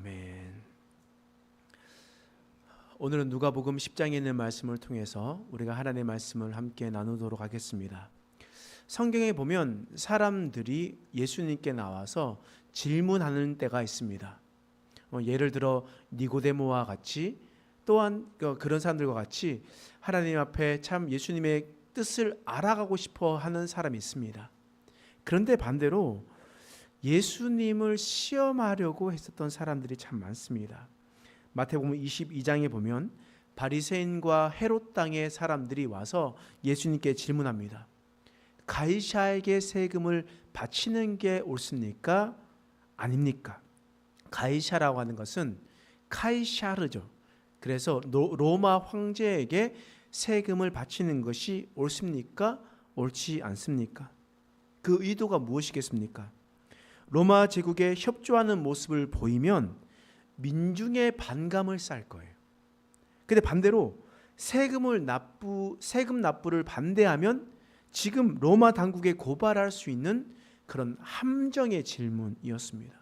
아멘. 오늘은 누가복음 10장에 있는 말씀을 통해서 우리가 하나님의 말씀을 함께 나누도록 하겠습니다. 성경에 보면 사람들이 예수님께 나와서 질문하는 때가 있습니다. 예를 들어 니고데모와 같이, 또한 그런 사람들과 같이 하나님 앞에 참 예수님의 뜻을 알아가고 싶어 하는 사람이 있습니다. 그런데 반대로 예수님을 시험하려고 했었던 사람들이 참 많습니다. 마태복음 22장에 보면 바리새인과 헤롯 땅의 사람들이 와서 예수님께 질문합니다. 가이사에게 세금을 바치는 게 옳습니까? 아닙니까? 가이사라고 하는 것은 카이사르죠. 그래서 로마 황제에게 세금을 바치는 것이 옳습니까? 옳지 않습니까? 그 의도가 무엇이겠습니까? 로마 제국에 협조하는 모습을 보이면 민중의 반감을 살 거예요. 근데 반대로 세금 납부를 반대하면 지금 로마 당국에 고발할 수 있는 그런 함정의 질문이었습니다.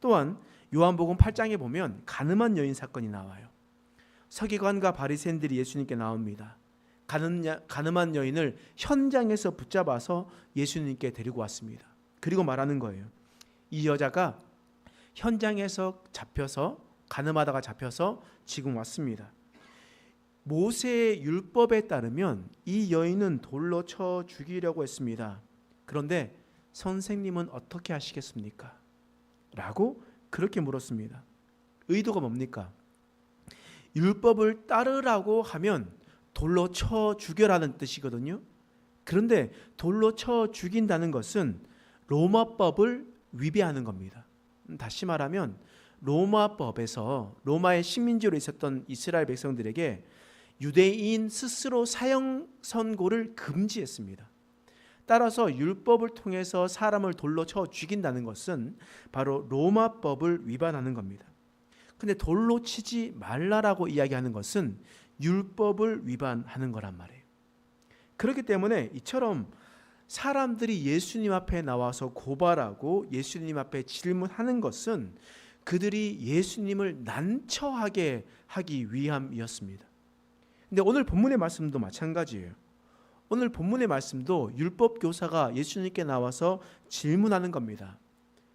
또한 요한복음 8장에 보면 가늠한 여인 사건이 나와요. 서기관과 바리새인들이 예수님께 나옵니다. 가늠한 여인을 현장에서 붙잡아서 예수님께 데리고 왔습니다. 그리고 말하는 거예요. 이 여자가 현장에서 가늠하다가 잡혀서 지금 왔습니다. 모세의 율법에 따르면 이 여인은 돌로 쳐 죽이려고 했습니다. 그런데 선생님은 어떻게 하시겠습니까? 라고 그렇게 물었습니다. 의도가 뭡니까? 율법을 따르라고 하면 돌로 쳐 죽여라는 뜻이거든요. 그런데 돌로 쳐 죽인다는 것은 로마법을 위배하는 겁니다. 다시 말하면 로마법에서 로마의 식민지로 있었던 이스라엘 백성들에게 유대인 스스로 사형 선고를 금지했습니다. 따라서 율법을 통해서 사람을 돌로 쳐 죽인다는 것은 바로 로마법을 위반하는 겁니다. 근데 돌로 치지 말라라고 이야기하는 것은 율법을 위반하는 거란 말이에요. 그렇기 때문에 이처럼 사람들이 예수님 앞에 나와서 고발하고 예수님 앞에 질문하는 것은 그들이 예수님을 난처하게 하기 위함이었습니다. 근데 오늘 본문의 말씀도 마찬가지예요. 오늘 본문의 말씀도 율법 교사가 예수님께 나와서 질문하는 겁니다.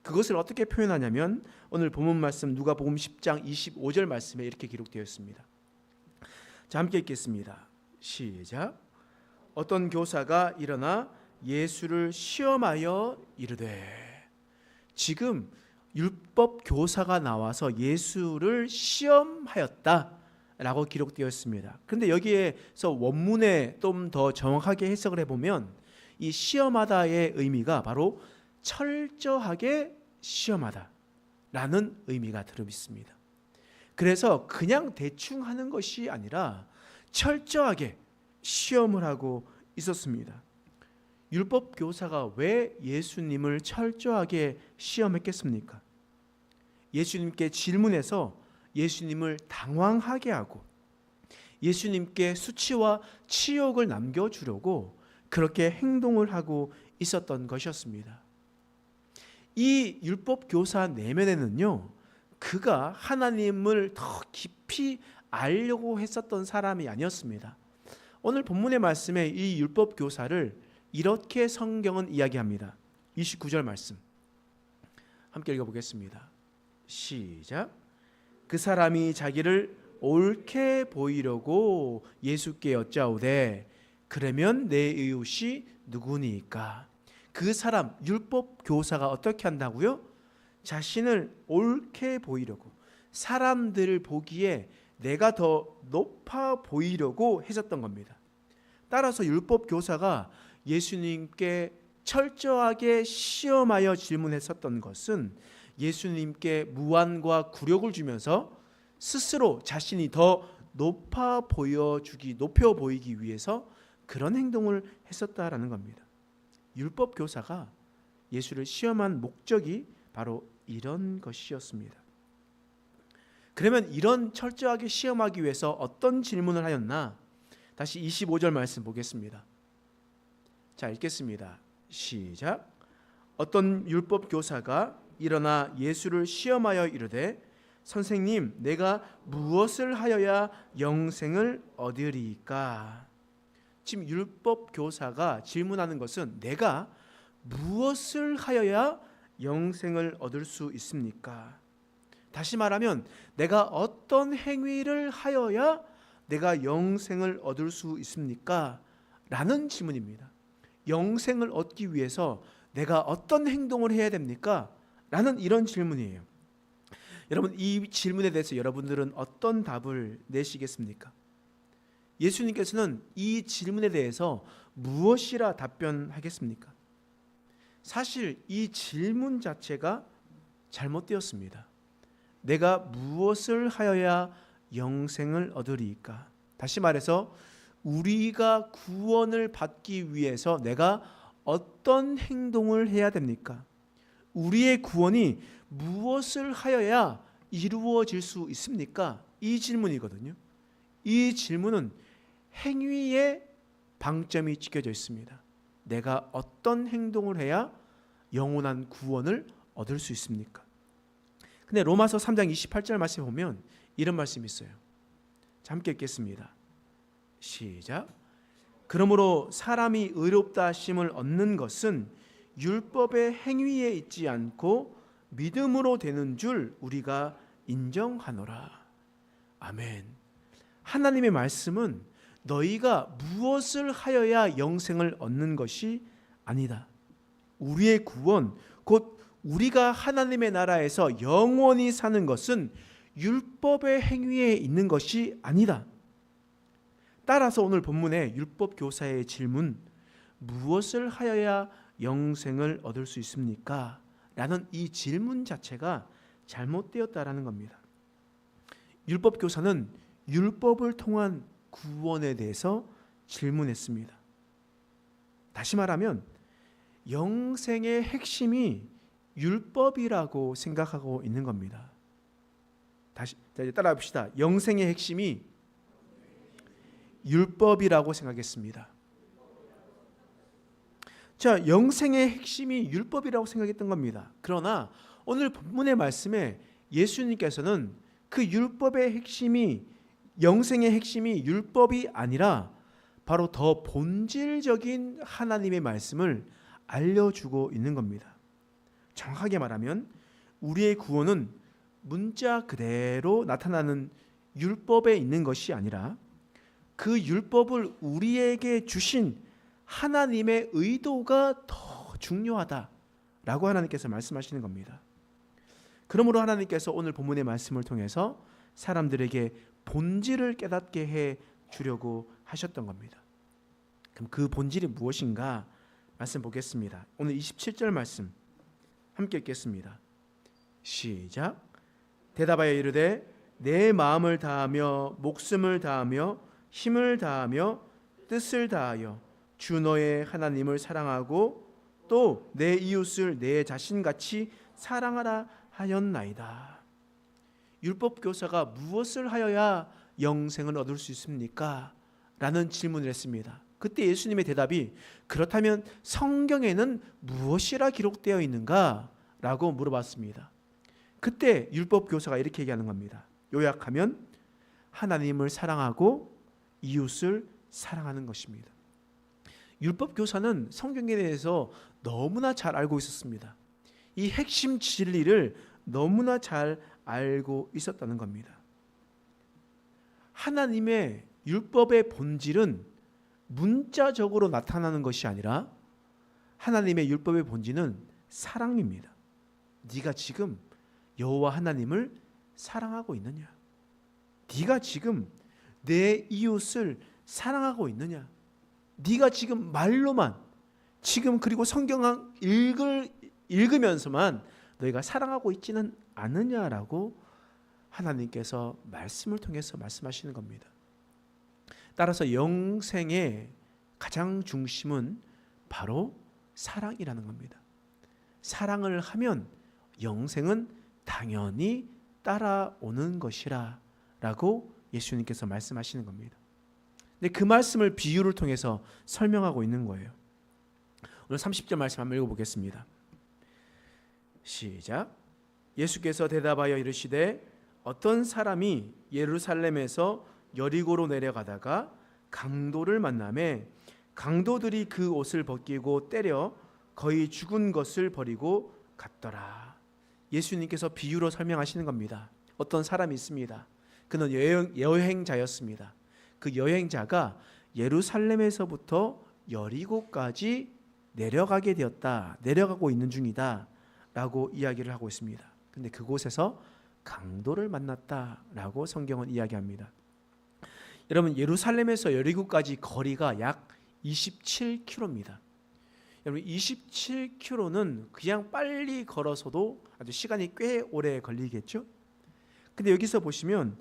그것을 어떻게 표현하냐면 오늘 본문 말씀 누가복음 10장 25절 말씀에 이렇게 기록되어 있습니다. 자, 함께 읽겠습니다. 시작. 어떤 교사가 일어나 예수를 시험하여 이르되. 지금 율법 교사가 나와서 예수를 시험하였다라고 기록되어 있습니다. 그런데 여기에서 원문에 좀 더 정확하게 해석을 해보면 이 시험하다의 의미가 바로 철저하게 시험하다라는 의미가 들어 있습니다. 그래서 그냥 대충 하는 것이 아니라 철저하게 시험을 하고 있었습니다. 율법 교사가 왜 예수님을 철저하게 시험했겠습니까? 예수님께 질문해서 예수님을 당황하게 하고 예수님께 수치와 치욕을 남겨주려고 그렇게 행동을 하고 있었던 것이었습니다. 이 율법 교사 내면에는요, 그가 하나님을 더 깊이 알려고 했었던 사람이 아니었습니다. 오늘 본문의 말씀에 이 율법 교사를 이렇게 성경은 이야기합니다. 29절 말씀 함께 읽어보겠습니다. 시작. 그 사람이 자기를 옳게 보이려고 예수께 여짜오되 그러면 내 이웃이 누구니까? 그 사람 율법 교사가 어떻게 한다고요? 자신을 옳게 보이려고, 사람들을 보기에 내가 더 높아 보이려고 했었던 겁니다. 따라서 율법 교사가 예수님께 철저하게 시험하여 질문했었던 것은 예수님께 무안과 굴욕을 주면서 스스로 자신이 더 높여 보이기 위해서 그런 행동을 했었다라는 겁니다. 율법 교사가 예수를 시험한 목적이 바로 이런 것이었습니다. 그러면 이런 철저하게 시험하기 위해서 어떤 질문을 하였나? 다시 25절 말씀 보겠습니다. 자, 읽겠습니다. 시작. 어떤 율법 교사가 일어나 예수를 시험하여 이르되 선생님, 내가 무엇을 하여야 영생을 얻으리까? 지금 율법 교사가 질문하는 것은 내가 무엇을 하여야 영생을 얻을 수 있습니까? 다시 말하면 내가 어떤 행위를 하여야 내가 영생을 얻을 수 있습니까? 라는 질문입니다. 영생을 얻기 위해서 내가 어떤 행동을 해야 됩니까? 라는 이런 질문이에요. 여러분, 이 질문에 대해서 여러분들은 어떤 답을 내시겠습니까? 예수님께서는 이 질문에 대해서 무엇이라 답변하겠습니까? 사실 이 질문 자체가 잘못되었습니다. 내가 무엇을 하여야 영생을 얻으리까? 다시 말해서 우리가 구원을 받기 위해서 내가 어떤 행동을 해야 됩니까? 우리의 구원이 무엇을 하여야 이루어질 수 있습니까? 이 질문이거든요. 이 질문은 행위에 방점이 찍혀져 있습니다. 내가 어떤 행동을 해야 영원한 구원을 얻을 수 있습니까? 근데 로마서 3장 28절 말씀에 보면 이런 말씀이 있어요. 자, 함께 읽겠습니다. 시작. 그러므로 사람이 의롭다 하심을 얻는 것은 율법의 행위에 있지 않고 믿음으로 되는 줄 우리가 인정하노라. 아멘. 하나님의 말씀은 너희가 무엇을 하여야 영생을 얻는 것이 아니다. 우리의 구원, 곧 우리가 하나님의 나라에서 영원히 사는 것은 율법의 행위에 있는 것이 아니다. 따라서 오늘 본문의 율법 교사의 질문, 무엇을 하여야 영생을 얻을 수 있습니까? 라는 이 질문 자체가 잘못되었다라는 겁니다. 율법 교사는 율법을 통한 구원에 대해서 질문했습니다. 다시 말하면 영생의 핵심이 율법이라고 생각하고 있는 겁니다. 다시 따라해 봅시다. 영생의 핵심이 율법이라고 생각했습니다. 자, 영생의 핵심이 율법이라고 생각했던 겁니다. 그러나 오늘 본문의 말씀에 예수님께서는 그 율법의 핵심이, 영생의 핵심이 율법이 아니라 바로 더 본질적인 하나님의 말씀을 알려주고 있는 겁니다. 정확하게 말하면 우리의 구원은 문자 그대로 나타나는 율법에 있는 것이 아니라 그 율법을 우리에게 주신 하나님의 의도가 더 중요하다라고 하나님께서 말씀하시는 겁니다. 그러므로 하나님께서 오늘 본문의 말씀을 통해서 사람들에게 본질을 깨닫게 해 주려고 하셨던 겁니다. 그럼 그 본질이 무엇인가 말씀 보겠습니다. 오늘 27절 말씀 함께 읽겠습니다. 시작. 대답하여 이르되 내 마음을 다하며 목숨을 다하며 힘을 다하며 뜻을 다하여 주 너의 하나님을 사랑하고 또 내 이웃을 내 자신같이 사랑하라 하였나이다. 율법 교사가 무엇을 하여야 영생을 얻을 수 있습니까? 라는 질문을 했습니다. 그때 예수님의 대답이 그렇다면 성경에는 무엇이라 기록되어 있는가? 라고 물어봤습니다. 그때 율법 교사가 이렇게 얘기하는 겁니다. 요약하면 하나님을 사랑하고 이웃을 사랑하는 것입니다. 율법 교사는 성경에 대해서 너무나 잘 알고 있었습니다. 이 핵심 진리를 너무나 잘 알고 있었다는 겁니다. 하나님의 율법의 본질은 문자적으로 나타나는 것이 아니라 하나님의 율법의 본질은 사랑입니다. 네가 지금 여호와 하나님을 사랑하고 있느냐? 네가 지금 내 이웃을 사랑하고 있느냐? 네가 지금 말로만 지금 그리고 성경 읽으면서만 너희가 사랑하고 있지는 않느냐라고 하나님께서 말씀을 통해서 말씀하시는 겁니다. 따라서 영생의 가장 중심은 바로 사랑이라는 겁니다. 사랑을 하면 영생은 당연히 따라오는 것이라 라고 예수님께서 말씀하시는 겁니다. 근데 그 말씀을 비유를 통해서 설명하고 있는 거예요. 오늘 30절 말씀 한번 읽어보겠습니다. 시작. 예수께서 대답하여 이르시되 어떤 사람이 예루살렘에서 여리고로 내려가다가 강도를 만나매 강도들이 그 옷을 벗기고 때려 거의 죽은 것을 버리고 갔더라. 예수님께서 비유로 설명하시는 겁니다. 어떤 사람이 있습니다. 그는 여행자였습니다. 그 여행자가 예루살렘에서부터 여리고까지 내려가게 되었다. 내려가고 있는 중이다 라고 이야기를 하고 있습니다. 근데 그곳에서 강도를 만났다라고 성경은 이야기합니다. 여러분, 예루살렘에서 여리고까지 거리가 약 27km입니다. 여러분, 27km는 그냥 빨리 걸어서도 아주 시간이 꽤 오래 걸리겠죠? 근데 여기서 보시면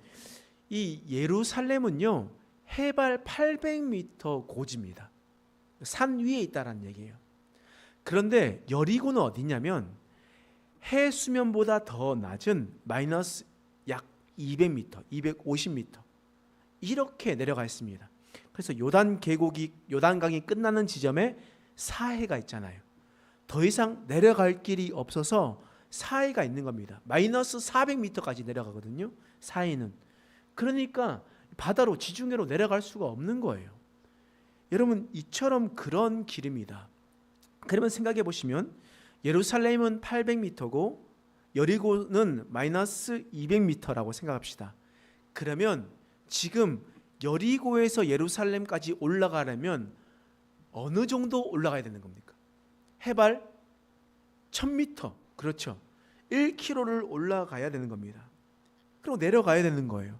이 예루살렘은요, 해발 800m 고지입니다. 산 위에 있다라는 얘기예요. 그런데 여리고는 어디냐면 해 수면보다 더 낮은 마이너스 약 200m, 250m 이렇게 내려가 있습니다. 그래서 요단강이 끝나는 지점에 사해가 있잖아요. 더 이상 내려갈 길이 없어서 사해가 있는 겁니다. 마이너스 400m까지 내려가거든요. 사해는. 그러니까 바다로 지중해로 내려갈 수가 없는 거예요. 여러분, 이처럼 그런 길입니다. 그러면 생각해 보시면 예루살렘은 800m고 여리고는 마이너스 200m라고 생각합시다. 그러면 지금 여리고에서 예루살렘까지 올라가려면 어느 정도 올라가야 되는 겁니까? 해발 1000m, 그렇죠. 1km를 올라가야 되는 겁니다. 그리고 내려가야 되는 거예요.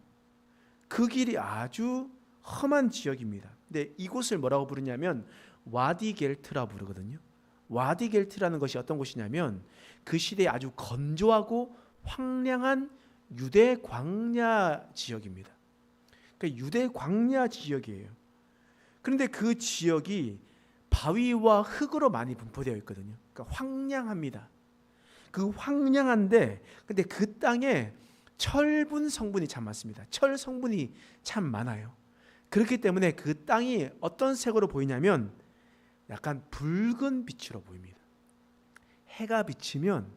그 길이 아주 험한 지역입니다. 근데 이곳을 뭐라고 부르냐면 와디 겔트라 부르거든요. 와디 겔트라는 것이 어떤 곳이냐면 그 시대에 아주 건조하고 황량한 유대 광야 지역입니다. 그러니까 유대 광야 지역이에요. 그런데 그 지역이 바위와 흙으로 많이 분포되어 있거든요. 그러니까 황량합니다. 그 황량한데 근데 그 땅에 철분 성분이 참 많습니다. 철 성분이 참 많아요. 그렇기 때문에 그 땅이 어떤 색으로 보이냐면 약간 붉은 빛으로 보입니다. 해가 비치면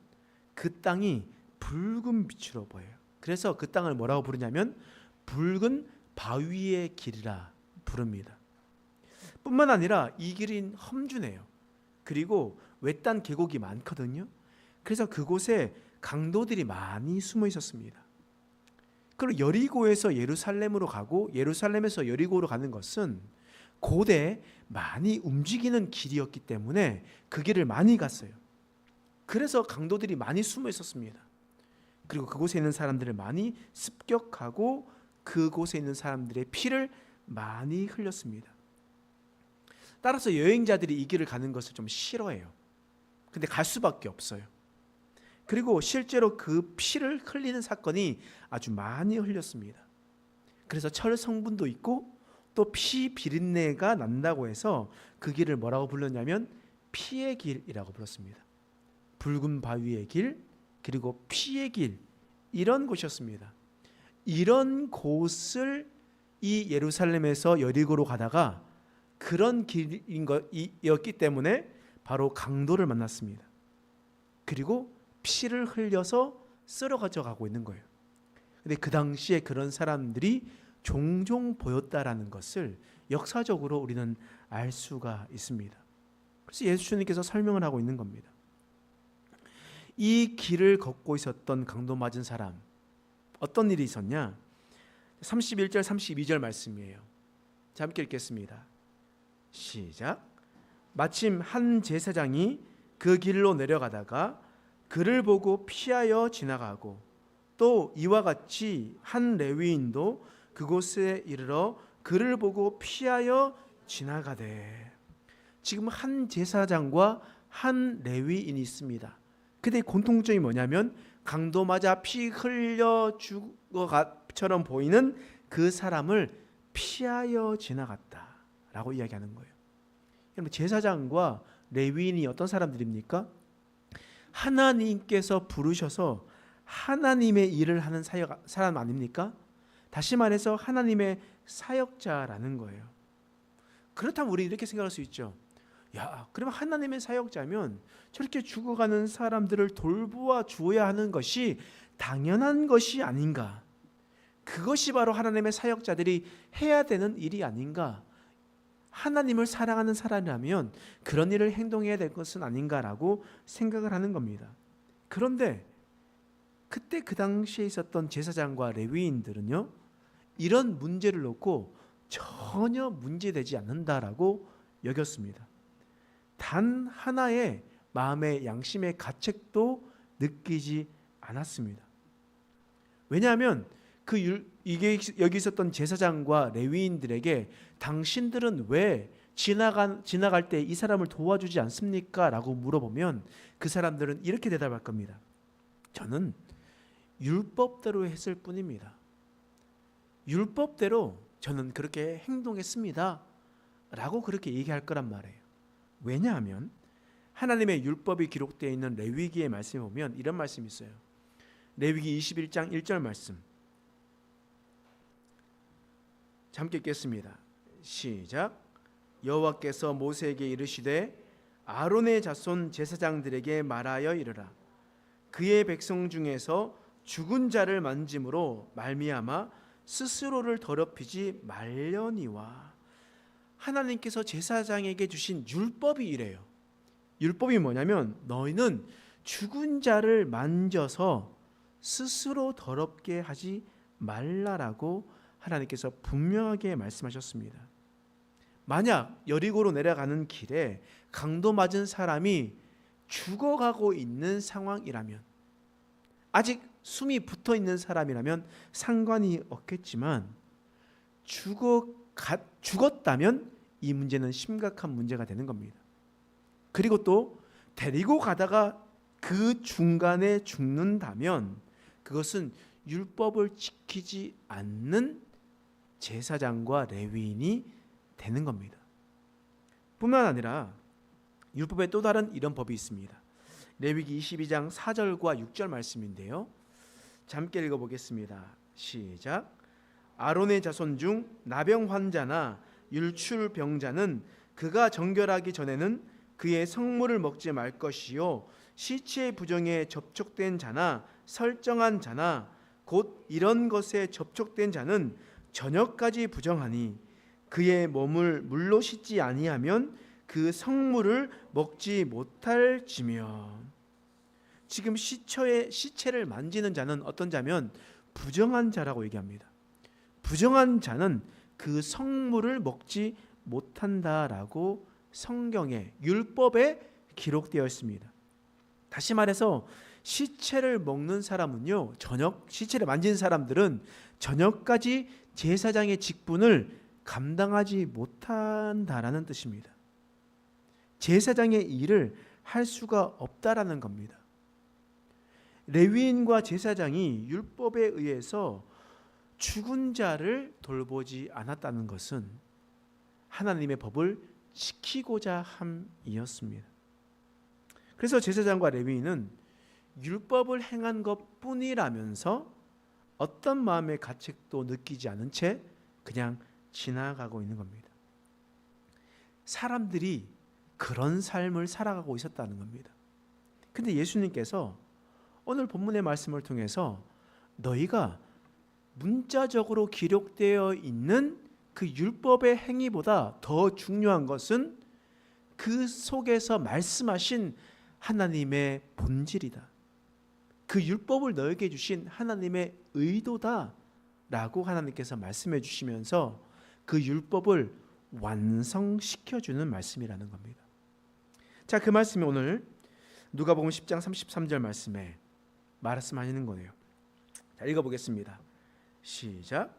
그 땅이 붉은 빛으로 보여요. 그래서 그 땅을 뭐라고 부르냐면 붉은 바위의 길이라 부릅니다. 뿐만 아니라 이 길은 험준해요. 그리고 외딴 계곡이 많거든요. 그래서 그곳에 강도들이 많이 숨어 있었습니다. 그리고 여리고에서 예루살렘으로 가고 예루살렘에서 여리고로 가는 것은 고대 많이 움직이는 길이었기 때문에 그 길을 많이 갔어요. 그래서 강도들이 많이 숨어 있었습니다. 그리고 그곳에 있는 사람들을 많이 습격하고 그곳에 있는 사람들의 피를 많이 흘렸습니다. 따라서 여행자들이 이 길을 가는 것을 좀 싫어해요. 근데 갈 수밖에 없어요. 그리고 실제로 그 피를 흘리는 사건이 아주 많이 흘렸습니다. 그래서 철 성분도 있고 또 피 비린내가 난다고 해서 그 길을 뭐라고 불렀냐면 피의 길이라고 불렀습니다. 붉은 바위의 길, 그리고 피의 길, 이런 곳이었습니다. 이런 곳을 이 예루살렘에서 여리고로 가다가 그런 길이었기 때문에 바로 강도를 만났습니다. 그리고 피를 흘려서 쓸어 가져가고 있는 거예요. 근데 그 당시에 그런 사람들이 종종 보였다라는 것을 역사적으로 우리는 알 수가 있습니다. 그래서 예수님께서 설명을 하고 있는 겁니다. 이 길을 걷고 있었던 강도 맞은 사람, 어떤 일이 있었냐? 31절 32절 말씀이에요. 자, 함께 읽겠습니다. 시작. 마침 한 제사장이 그 길로 내려가다가 그를 보고 피하여 지나가고 또 이와 같이 한 레위인도 그곳에 이르러 그를 보고 피하여 지나가되. 지금 한 제사장과 한 레위인이 있습니다. 근데 공통점이 뭐냐면 강도 맞아 피 흘려 죽은 것처럼 보이는 그 사람을 피하여 지나갔다라고 이야기하는 거예요. 여러분, 제사장과 레위인이 어떤 사람들입니까? 하나님께서 부르셔서 하나님의 일을 하는 사람 아닙니까? 다시 말해서 하나님의 사역자라는 거예요. 그렇다면 우리 이렇게 생각할 수 있죠. 야, 그러면 하나님의 사역자면 저렇게 죽어가는 사람들을 돌보아 주어야 하는 것이 당연한 것이 아닌가? 그것이 바로 하나님의 사역자들이 해야 되는 일이 아닌가? 하나님을 사랑하는 사람이라면 그런 일을 행동해야 될 것은 아닌가라고 생각을 하는 겁니다. 그런데 그때 그 당시에 있었던 제사장과 레위인들은요, 이런 문제를 놓고 전혀 문제되지 않는다라고 여겼습니다. 단 하나의 마음의 양심의 가책도 느끼지 않았습니다. 왜냐하면 이게 여기 있었던 제사장과 레위인들에게 당신들은 왜 지나갈 때 이 사람을 도와주지 않습니까? 라고 물어보면 그 사람들은 이렇게 대답할 겁니다. 저는 율법대로 했을 뿐입니다. 율법대로 저는 그렇게 행동했습니다. 라고 그렇게 얘기할 거란 말이에요. 왜냐하면 하나님의 율법이 기록되어 있는 레위기의 말씀에 보면 이런 말씀이 있어요. 레위기 21장 1절 말씀. 함께 읽겠습니다. 시작. 여호와께서 모세에게 이르시되 아론의 자손 제사장들에게 말하여 이르라. 그의 백성 중에서 죽은 자를 만짐으로 말미암아 스스로를 더럽히지 말려니와. 하나님께서 제사장에게 주신 율법이 이래요. 율법이 뭐냐면 너희는 죽은 자를 만져서 스스로 더럽게 하지 말라라고 하나님께서 분명하게 말씀하셨습니다. 만약 여리고로 내려가는 길에 강도 맞은 사람이 죽어가고 있는 상황이라면, 아직 숨이 붙어 있는 사람이라면 상관이 없겠지만 죽었다면 이 문제는 심각한 문제가 되는 겁니다. 그리고 또 데리고 가다가 그 중간에 죽는다면 그것은 율법을 지키지 않는 제사장과 레위인이 되는 겁니다. 뿐만 아니라 율법에 또 다른 이런 법이 있습니다. 레위기 22장 4절과 6절 말씀인데요. 함께 읽어보겠습니다. 시작. 아론의 자손 중 나병 환자나 율출병자는 그가 정결하기 전에는 그의 성물을 먹지 말 것이요, 시체의 부정에 접촉된 자나 설정한 자나 곧 이런 것에 접촉된 자는 저녁까지 부정하니 그의 몸을 물로 씻지 아니하면 그 성물을 먹지 못할지며. 지금 시체를 만지는 자는 어떤 자면 부정한 자라고 얘기합니다. 부정한 자는 그 성물을 먹지 못한다라고 성경에, 율법에 기록되어 있습니다. 다시 말해서 시체를 먹는 사람은요, 시체를 만진 사람들은 저녁까지 제사장의 직분을 감당하지 못한다라는 뜻입니다. 제사장의 일을 할 수가 없다라는 겁니다. 레위인과 제사장이 율법에 의해서 죽은 자를 돌보지 않았다는 것은 하나님의 법을 지키고자 함이었습니다. 그래서 제사장과 레위인은 율법을 행한 것뿐이라면서 어떤 마음의 가책도 느끼지 않은 채 그냥 지나가고 있는 겁니다. 사람들이 그런 삶을 살아가고 있었다는 겁니다. 근데 예수님께서 오늘 본문의 말씀을 통해서 너희가 문자적으로 기록되어 있는 그 율법의 행위보다 더 중요한 것은 그 속에서 말씀하신 하나님의 본질이다. 그 율법을 너에게 주신 하나님의 의도다 라고 하나님께서 말씀해 주시면서 그 율법을 완성시켜주는 말씀이라는 겁니다. 자, 그 말씀이 오늘 누가복음 10장 33절 말씀에 말씀하시는 거예요. 자, 읽어보겠습니다. 시작.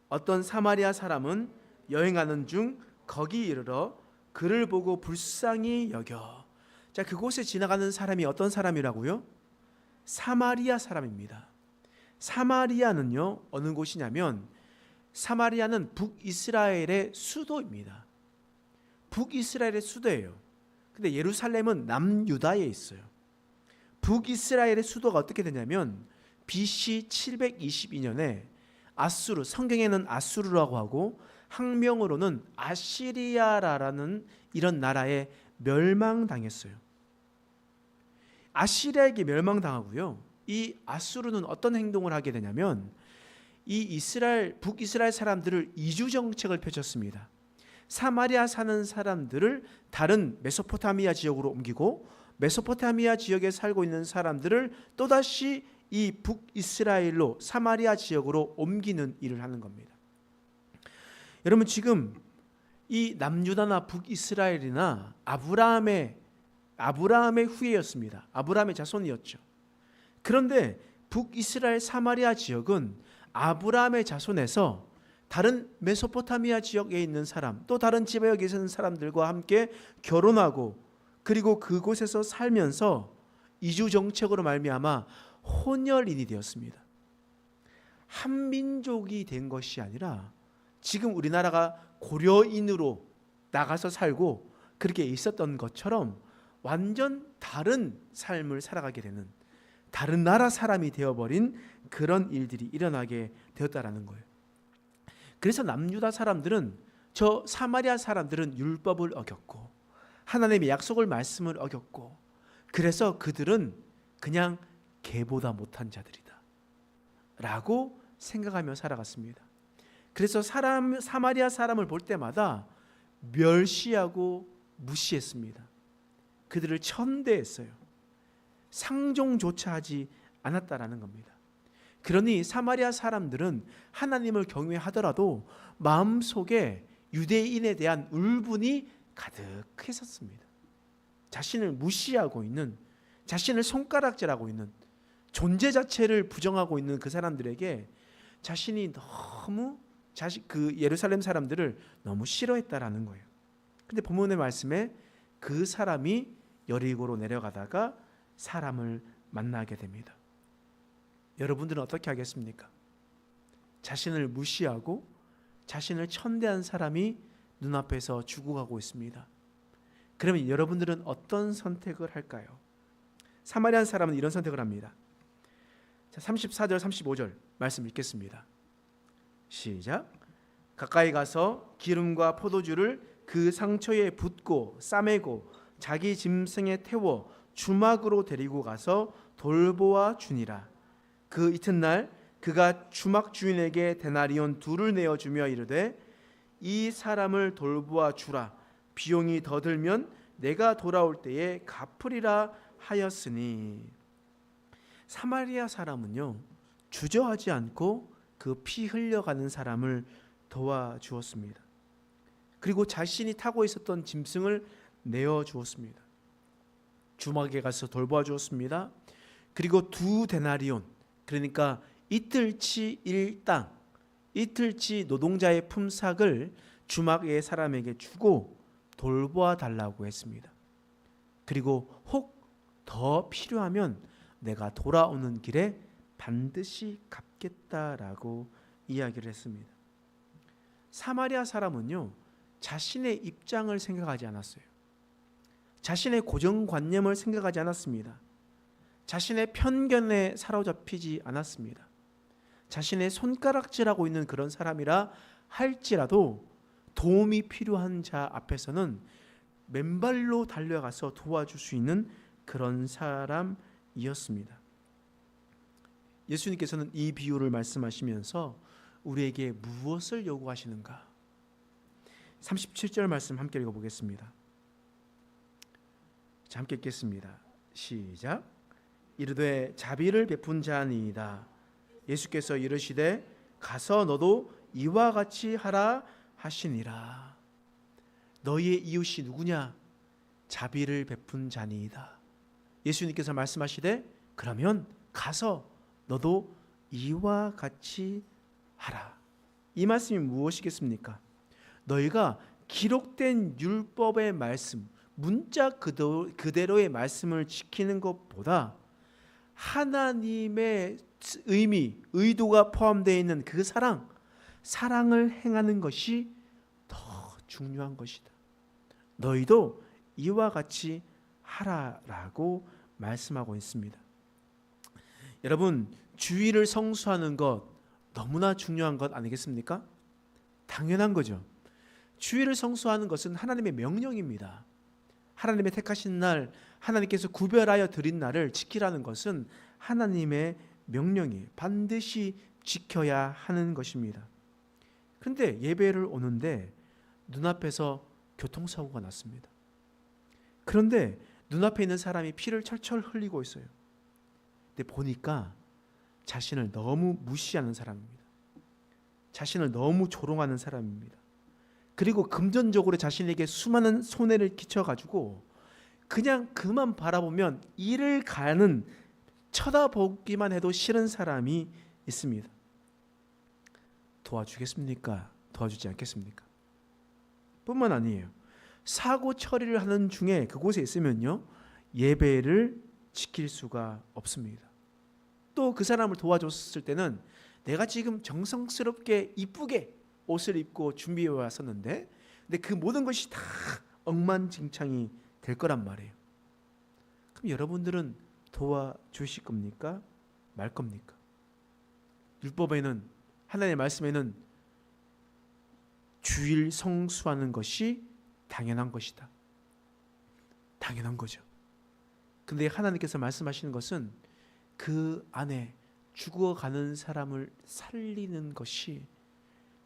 어떤 사마리아 사람은 여행하는 중 거기 이르러 그를 보고 불쌍히 여겨. 자, 그곳에 지나가는 사람이 어떤 사람이라고요? 사마리아 사람입니다. 사마리아는요, 어느 곳이냐면 사마리아는 북이스라엘의 수도입니다. 북이스라엘의 수도예요. 근데 예루살렘은 남유다에 있어요. 북이스라엘의 수도가 어떻게 되냐면 BC 722년에 아수르, 성경에는 아수르라고 하고 학명으로는 아시리아라는 이런 나라의 멸망당했어요. 아시리아에게 멸망당하고요. 이 아수르는 어떤 행동을 하게 되냐면 이 북이스라엘 사람들을 이주 정책을 펼쳤습니다. 사마리아 사는 사람들을 다른 메소포타미아 지역으로 옮기고 메소포타미아 지역에 살고 있는 사람들을 또다시 이 북이스라엘로 사마리아 지역으로 옮기는 일을 하는 겁니다. 여러분, 지금 이 남유다나 북이스라엘이나 아브라함의 후예였습니다. 아브라함의 자손이었죠. 그런데 북이스라엘 사마리아 지역은 아브라함의 자손에서 다른 메소포타미아 지역에 있는 사람, 또 다른 지역에 있는 사람들과 함께 결혼하고 그리고 그곳에서 살면서 이주 정책으로 말미암아 혼혈인이 되었습니다. 한민족이 된 것이 아니라 지금 우리나라가 고려인으로 나가서 살고 그렇게 있었던 것처럼 완전 다른 삶을 살아가게 되는, 다른 나라 사람이 되어버린 그런 일들이 일어나게 되었다라는 거예요. 그래서 남유다 사람들은, 저 사마리아 사람들은 율법을 어겼고 하나님의 약속을 말씀을 어겼고, 그래서 그들은 그냥 개보다 못한 자들이다 라고 생각하며 살아갔습니다. 그래서 사마리아 사람을 볼 때마다 멸시하고 무시했습니다. 그들을 천대했어요. 상종조차 하지 않았다라는 겁니다. 그러니 사마리아 사람들은 하나님을 경외하더라도 마음속에 유대인에 대한 울분이 가득했었습니다. 자신을 무시하고 있는, 자신을 손가락질하고 있는, 존재 자체를 부정하고 있는 그 사람들에게 자신이 너무 그 예루살렘 사람들을 너무 싫어했다라는 거예요. 근데 본문의 말씀에 그 사람이 여리고로 내려가다가 사람을 만나게 됩니다. 여러분들은 어떻게 하겠습니까? 자신을 무시하고 자신을 천대한 사람이 눈앞에서 죽어가고 있습니다. 그러면 여러분들은 어떤 선택을 할까요? 사마리아 사람은 이런 선택을 합니다. 자, 34절 35절 말씀 읽겠습니다. 시작. 가까이 가서 기름과 포도주를 그 상처에 붓고 싸매고 자기 짐승에 태워 주막으로 데리고 가서 돌보아 주니라. 그 이튿날 그가 주막 주인에게 데나리온 2를 내어주며 이르되 이 사람을 돌보아 주라. 비용이 더 들면 내가 돌아올 때에 갚으리라 하였으니. 사마리아 사람은요, 주저하지 않고 그 피 흘려가는 사람을 도와주었습니다. 그리고 자신이 타고 있었던 짐승을 내어주었습니다. 주막에 가서 돌보아 주었습니다. 그리고 2 데나리온, 그러니까 이틀치 일당, 이틀치 노동자의 품삯을 주막의 사람에게 주고 돌보아 달라고 했습니다. 그리고 혹 더 필요하면 내가 돌아오는 길에 반드시 갚겠다라고 이야기를 했습니다. 사마리아 사람은요, 자신의 입장을 생각하지 않았어요. 자신의 고정관념을 생각하지 않았습니다. 자신의 편견에 사로잡히지 않았습니다. 자신의 손가락질하고 있는 그런 사람이라 할지라도 도움이 필요한 자 앞에서는 맨발로 달려가서 도와줄 수 있는 그런 사람이었습니다. 예수님께서는 이 비유를 말씀하시면서 우리에게 무엇을 요구하시는가? 37절 말씀 함께 읽어보겠습니다. 자, 함께 읽겠습니다. 시작. 이르되 자비를 베푼 자니이다. 예수께서 이르시되 가서 너도 이와 같이 하라 하시니라. 너희의 이웃이 누구냐? 자비를 베푼 자니이다. 예수님께서 말씀하시되 그러면 가서 너도 이와 같이 하라. 이 말씀이 무엇이겠습니까? 너희가 기록된 율법의 말씀, 문자 그대로의 말씀을 지키는 것보다 하나님의 의미, 의도가 포함되어 있는 그 사랑을 행하는 것이 더 중요한 것이다. 너희도 이와 같이 하라라고 말씀하고 있습니다. 여러분, 주일을 성수하는 것 너무나 중요한 것 아니겠습니까? 당연한 거죠. 주일을 성수하는 것은 하나님의 명령입니다. 하나님의 택하신 날, 하나님께서 구별하여 드린 날을 지키라는 것은 하나님의 명령이에요. 반드시 지켜야 하는 것입니다. 그런데 예배를 오는데 눈앞에서 교통사고가 났습니다. 그런데 눈앞에 있는 사람이 피를 철철 흘리고 있어요. 근데 보니까 자신을 너무 무시하는 사람입니다. 자신을 너무 조롱하는 사람입니다. 그리고 금전적으로 자신에게 수많은 손해를 끼쳐가지고 그냥 그만 바라보면 이를 가는, 쳐다보기만 해도 싫은 사람이 있습니다. 도와주겠습니까? 도와주지 않겠습니까? 뿐만 아니에요. 사고 처리를 하는 중에 그곳에 있으면요, 예배를 지킬 수가 없습니다. 또 그 사람을 도와줬을 때는 내가 지금 정성스럽게 이쁘게 옷을 입고 준비해 왔었는데, 근데 그 모든 것이 다 엉망진창이 될 거란 말이에요. 그럼 여러분들은 도와주실 겁니까? 말 겁니까? 율법에는, 하나님의 말씀에는 주일 성수하는 것이 당연한 것이다. 당연한 거죠. 근데 하나님께서 말씀하시는 것은 그 안에 죽어가는 사람을 살리는 것이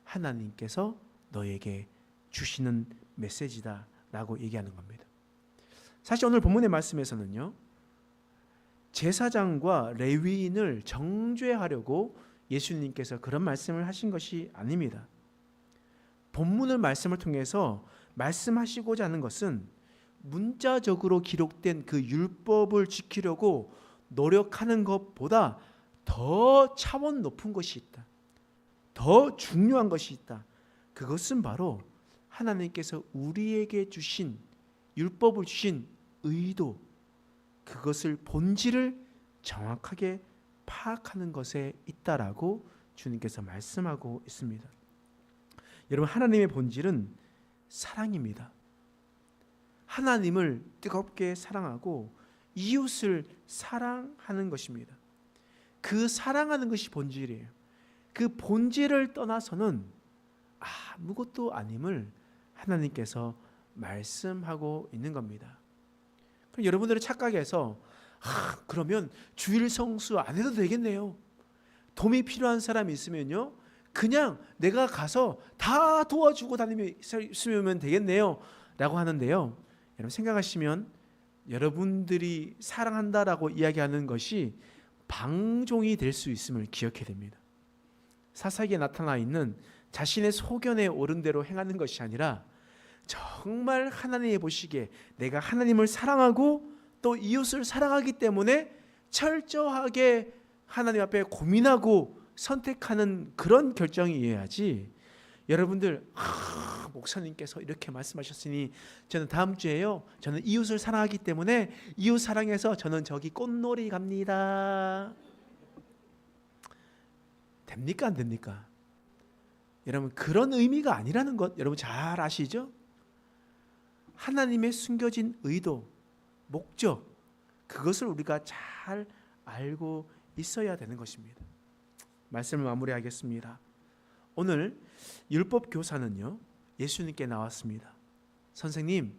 하나님께서 너에게 주시는 메시지다라고 얘기하는 겁니다. 사실 오늘 본문의 말씀에서는요, 제사장과 레위인을 정죄하려고 예수님께서 그런 말씀을 하신 것이 아닙니다. 본문의 말씀을 통해서 말씀하시고자 하는 것은 문자적으로 기록된 그 율법을 지키려고 노력하는 것보다 더 차원 높은 것이 있다. 더 중요한 것이 있다. 그것은 바로 하나님께서 우리에게 주신, 율법을 주신 의도, 그것을 본질을 정확하게 파악하는 것에 있다라고 주님께서 말씀하고 있습니다. 여러분, 하나님의 본질은 사랑입니다. 하나님을 뜨겁게 사랑하고 이웃을 사랑하는 것입니다. 그 사랑하는 것이 본질이에요. 그 본질을 떠나서는 아무것도 아님을 하나님께서 말씀하고 있는 겁니다. 그럼 여러분들의 착각에서 그러면 주일 성수 안 해도 되겠네요. 도움이 필요한 사람이 있으면요, 그냥 내가 가서 다 도와주고 다니면 되겠네요 라고 하는데요, 여러분 생각하시면 여러분들이 사랑한다라고 이야기하는 것이 방종이 될 수 있음을 기억해야 됩니다. 사사기에 나타나 있는 자신의 소견에 옳은 대로 행하는 것이 아니라 정말 하나님이 보시기에 내가 하나님을 사랑하고 또 이웃을 사랑하기 때문에 철저하게 하나님 앞에 고민하고 선택하는 그런 결정이어야지, 여러분들 목사님께서 이렇게 말씀하셨으니 저는 다음 주에요, 저는 이웃을 사랑하기 때문에 이웃 사랑해서 저는 저기 꽃놀이 갑니다. 됩니까? 안 됩니까? 여러분, 그런 의미가 아니라는 것 여러분 잘 아시죠? 하나님의 숨겨진 의도, 목적, 그것을 우리가 잘 알고 있어야 되는 것입니다. 말씀을 마무리하겠습니다. 오늘 율법 교사는요, 예수님께 나왔습니다. 선생님,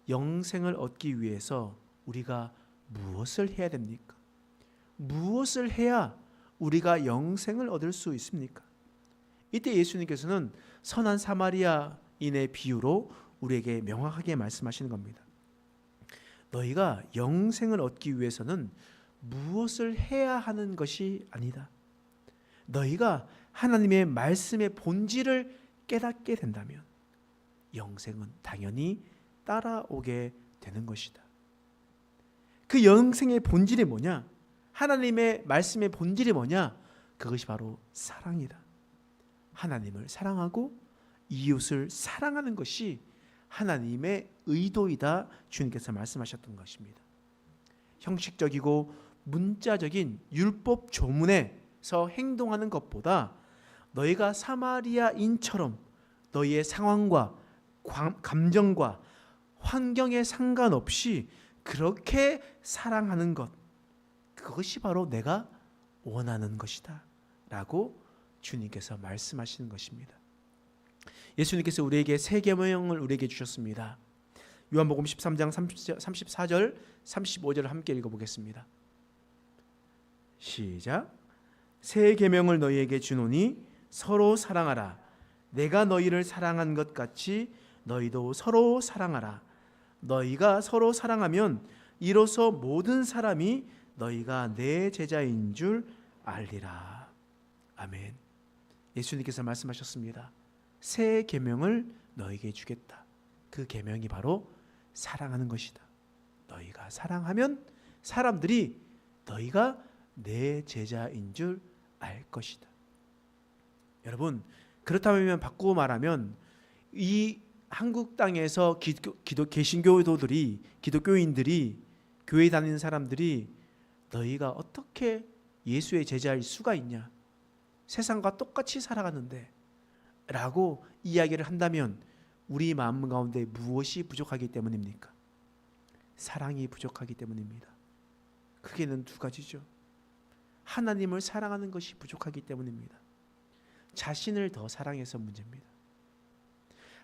영생을 얻기 위해서 우리가 무엇을 해야 됩니까? 무엇을 해야 우리가 영생을 얻을 수 있습니까? 이때 예수님께서는 선한 사마리아인의 비유로 우리에게 명확하게 말씀하시는 겁니다. 너희가 영생을 얻기 위해서는 무엇을 해야 하는 것이 아니다. 너희가 하나님의 말씀의 본질을 깨닫게 된다면 영생은 당연히 따라오게 되는 것이다. 그 영생의 본질이 뭐냐? 하나님의 말씀의 본질이 뭐냐? 그것이 바로 사랑이다. 하나님을 사랑하고 이웃을 사랑하는 것이 하나님의 의도이다, 주님께서 말씀하셨던 것입니다. 형식적이고 문자적인 율법 조문에서 행동하는 것보다 너희가 사마리아인처럼 너희의 상황과 감정과 환경에 상관없이 그렇게 사랑하는 것, 그것이 바로 내가 원하는 것이다 라고 주님께서 말씀하시는 것입니다. 예수님께서 우리에게 세 계명을 우리에게 주셨습니다. 요한복음 13장 34절 35절을 함께 읽어보겠습니다. 시작. 새 계명을 너희에게 주노니 서로 사랑하라. 내가 너희를 사랑한 것 같이 너희도 서로 사랑하라. 너희가 서로 사랑하면 이로써 모든 사람이 너희가 내 제자인 줄 알리라. 아멘. 예수님께서 말씀하셨습니다. 새 계명을 너희에게 주겠다. 그 계명이 바로 사랑하는 것이다. 너희가 사랑하면 사람들이 너희가 내 제자인 줄 알 것이다. 여러분, 그렇다면 바꾸고 말하면 이 한국 땅에서 개신교도들이, 기독교인들이, 교회 다니는 사람들이 너희가 어떻게 예수의 제자일 수가 있냐? 세상과 똑같이 살아가는데 라고 이야기를 한다면 우리 마음 가운데 무엇이 부족하기 때문입니까? 사랑이 부족하기 때문입니다. 크게는 두 가지죠. 하나님을 사랑하는 것이 부족하기 때문입니다. 자신을 더 사랑해서 문제입니다.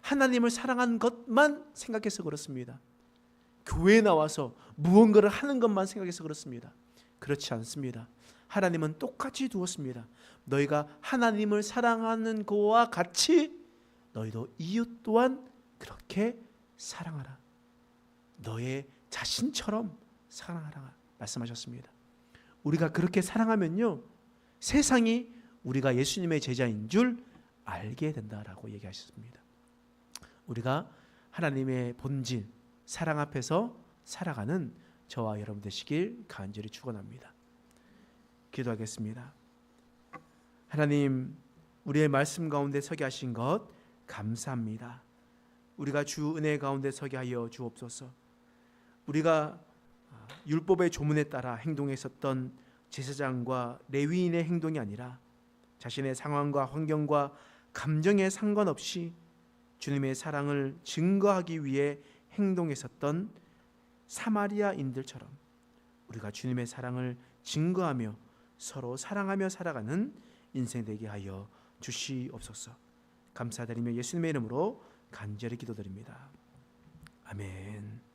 하나님을 사랑하는 것만 생각해서 그렇습니다. 교회에 나와서 무언가를 하는 것만 생각해서 그렇습니다. 그렇지 않습니다. 하나님은 똑같이 두었습니다. 너희가 하나님을 사랑하는 것과 같이 너희도 이웃 또한 그렇게 사랑하라. 너의 자신처럼 사랑하라 말씀하셨습니다. 우리가 그렇게 사랑하면요, 세상이 우리가 예수님의 제자인 줄 알게 된다라고 얘기하셨습니다. 우리가 하나님의 본질, 사랑 앞에서 살아가는 저와 여러분 되시길 간절히 축원합니다. 기도하겠습니다. 하나님, 우리의 말씀 가운데 서게 하신 것 감사합니다. 우리가 주 은혜 가운데 서게 하여 주옵소서. 우리가 율법의 조문에 따라 행동했었던 제사장과 레위인의 행동이 아니라 자신의 상황과 환경과 감정에 상관없이 주님의 사랑을 증거하기 위해 행동했었던 사마리아인들처럼 우리가 주님의 사랑을 증거하며 서로 사랑하며 살아가는 인생 되게 하여 주시옵소서. 감사드리며 예수님의 이름으로 간절히 기도드립니다. 아멘.